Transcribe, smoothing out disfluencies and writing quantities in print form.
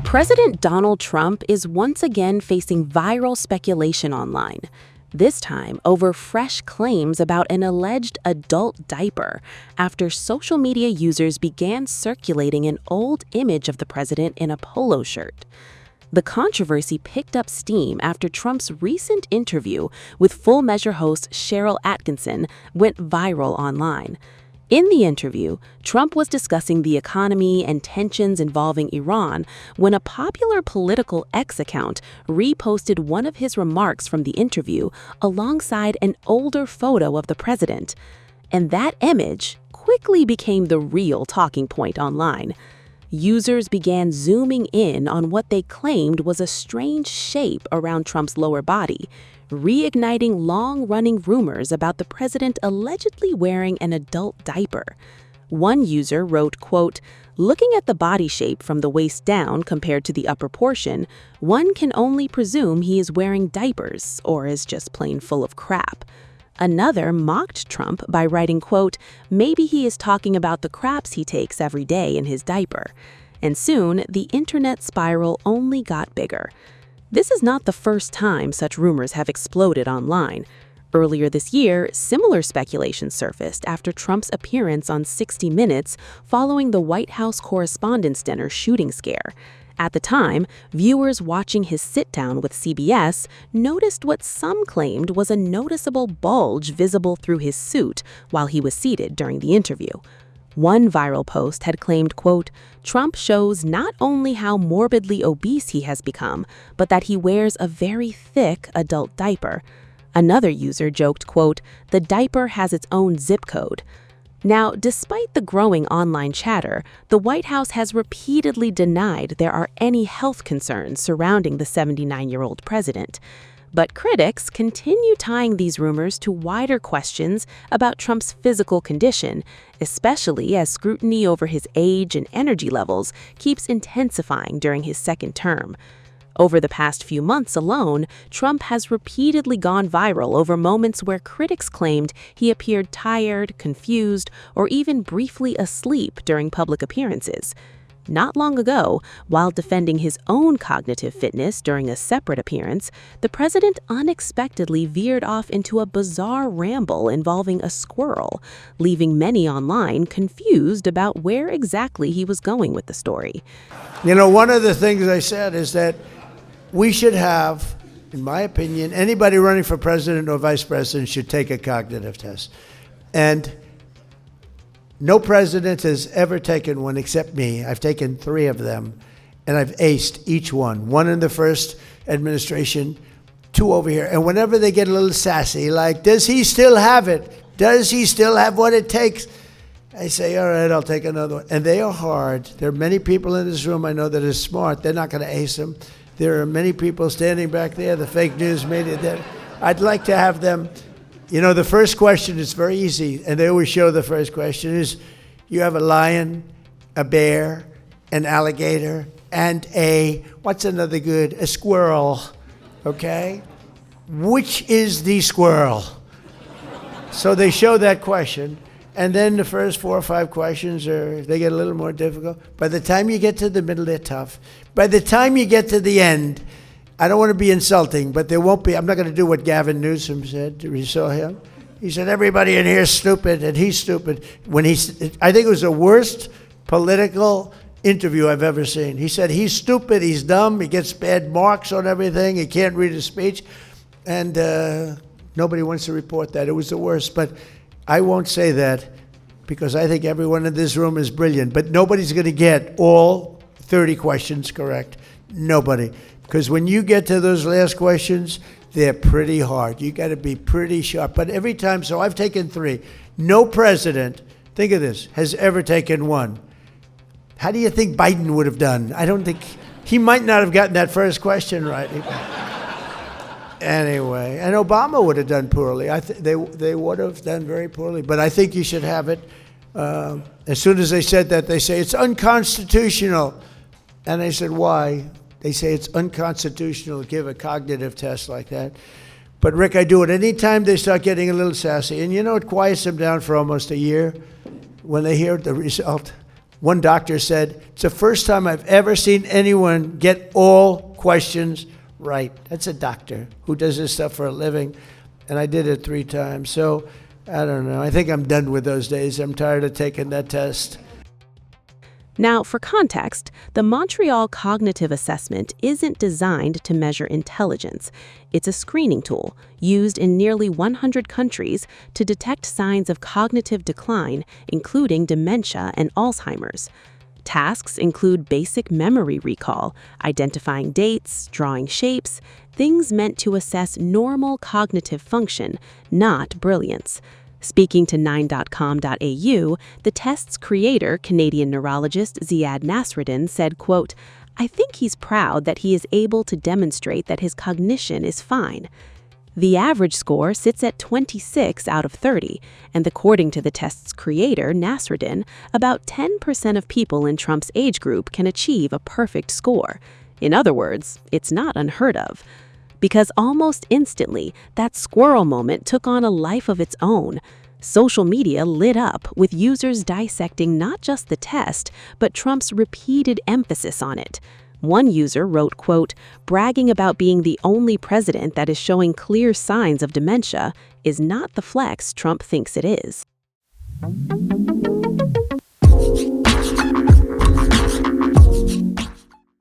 President Donald Trump is once again facing viral speculation online, this time over fresh claims about an alleged adult diaper after social media users began circulating an old image of the president in a polo shirt. The controversy picked up steam after Trump's recent interview with Full Measure host Cheryl Atkinson went viral online. In the interview, Trump was discussing the economy and tensions involving Iran when a popular political X account reposted one of his remarks from the interview alongside an older photo of the president. And that image quickly became the real talking point online. Users began zooming in on what they claimed was a strange shape around Trump's lower body, reigniting long-running rumors about the president allegedly wearing an adult diaper. One user wrote, quote, "Looking at the body shape from the waist down compared to the upper portion, one can only presume he is wearing diapers or is just plain full of crap." Another mocked Trump by writing, quote, "Maybe he is talking about the craps he takes every day in his diaper." And soon, the internet spiral only got bigger. This is not the first time such rumors have exploded online. Earlier this year, similar speculation surfaced after Trump's appearance on 60 Minutes following the White House Correspondents' Dinner shooting scare. At the time, viewers watching his sit-down with CBS noticed what some claimed was a noticeable bulge visible through his suit while he was seated during the interview. One viral post had claimed, quote, "Trump shows not only how morbidly obese he has become, but that he wears a very thick adult diaper." Another user joked, quote, "The diaper has its own zip code." Now, despite the growing online chatter, the White House has repeatedly denied there are any health concerns surrounding the 79-year-old president. But critics continue tying these rumors to wider questions about Trump's physical condition, especially as scrutiny over his age and energy levels keeps intensifying during his second term. Over the past few months alone, Trump has repeatedly gone viral over moments where critics claimed he appeared tired, confused, or even briefly asleep during public appearances. Not long ago, while defending his own cognitive fitness during a separate appearance, the president unexpectedly veered off into a bizarre ramble involving a squirrel, leaving many online confused about where exactly he was going with the story. You know, one of the things I said is that we should have, in my opinion, anybody running for president or vice president should take a cognitive test. And no president has ever taken one except me. I've taken 3 of them, and I've aced each one. 1 in the first administration, 2 over here. And whenever they get a little sassy, like, does he still have it? Does he still have what it takes? I say, all right, I'll take another one. And they are hard. There are many people in this room I know that are smart. They're not going to ace them. There are many people standing back there, the fake news media. I'd like to have them. You know, the first question is very easy, and they always show the first question is, you have a lion, a bear, an alligator, and what's another good? A squirrel, okay? Which is the squirrel? So they show that question, and then the first 4 or 5 questions they get a little more difficult. By the time you get to the middle, they're tough. By the time you get to the end, I don't want to be insulting, but there won't be. I'm not going to do what Gavin Newsom said. You saw him? He said, everybody in here is stupid, and he's stupid. I think it was the worst political interview I've ever seen. He said, he's stupid, he's dumb, he gets bad marks on everything, he can't read his speech, and nobody wants to report that. It was the worst, but I won't say that because I think everyone in this room is brilliant, but nobody's going to get all 30 questions correct. Nobody. Because when you get to those last questions, they're pretty hard. You got to be pretty sharp. But every time, so I've taken 3. No president, think of this, has ever taken 1. How do you think Biden would have done? I don't think, he might not have gotten that first question right. Anyway, and Obama would have done poorly. They would have done very poorly. But I think you should have it. As soon as they said that, they say, it's unconstitutional. And I said, why? They say it's unconstitutional to give a cognitive test like that. But Rick, I do it anytime they start getting a little sassy. And you know, it quiets them down for almost a year when they hear the result. One doctor said, it's the first time I've ever seen anyone get all questions right. That's a doctor who does this stuff for a living, and I did it 3 times. So I don't know. I think I'm done with those days. I'm tired of taking that test. Now, for context, the Montreal Cognitive Assessment isn't designed to measure intelligence. It's a screening tool used in nearly 100 countries to detect signs of cognitive decline, including dementia and Alzheimer's. Tasks include basic memory recall, identifying dates, drawing shapes, things meant to assess normal cognitive function, not brilliance. Speaking to 9.com.au, the test's creator, Canadian neurologist Ziad Nasruddin, said, quote, "I think he's proud that he is able to demonstrate that his cognition is fine." The average score sits at 26 out of 30, and according to the test's creator, Nasruddin, about 10% of people in Trump's age group can achieve a perfect score. In other words, it's not unheard of. Because almost instantly, that squirrel moment took on a life of its own. Social media lit up with users dissecting not just the test, but Trump's repeated emphasis on it. One user wrote, quote, "Bragging about being the only president that is showing clear signs of dementia is not the flex Trump thinks it is."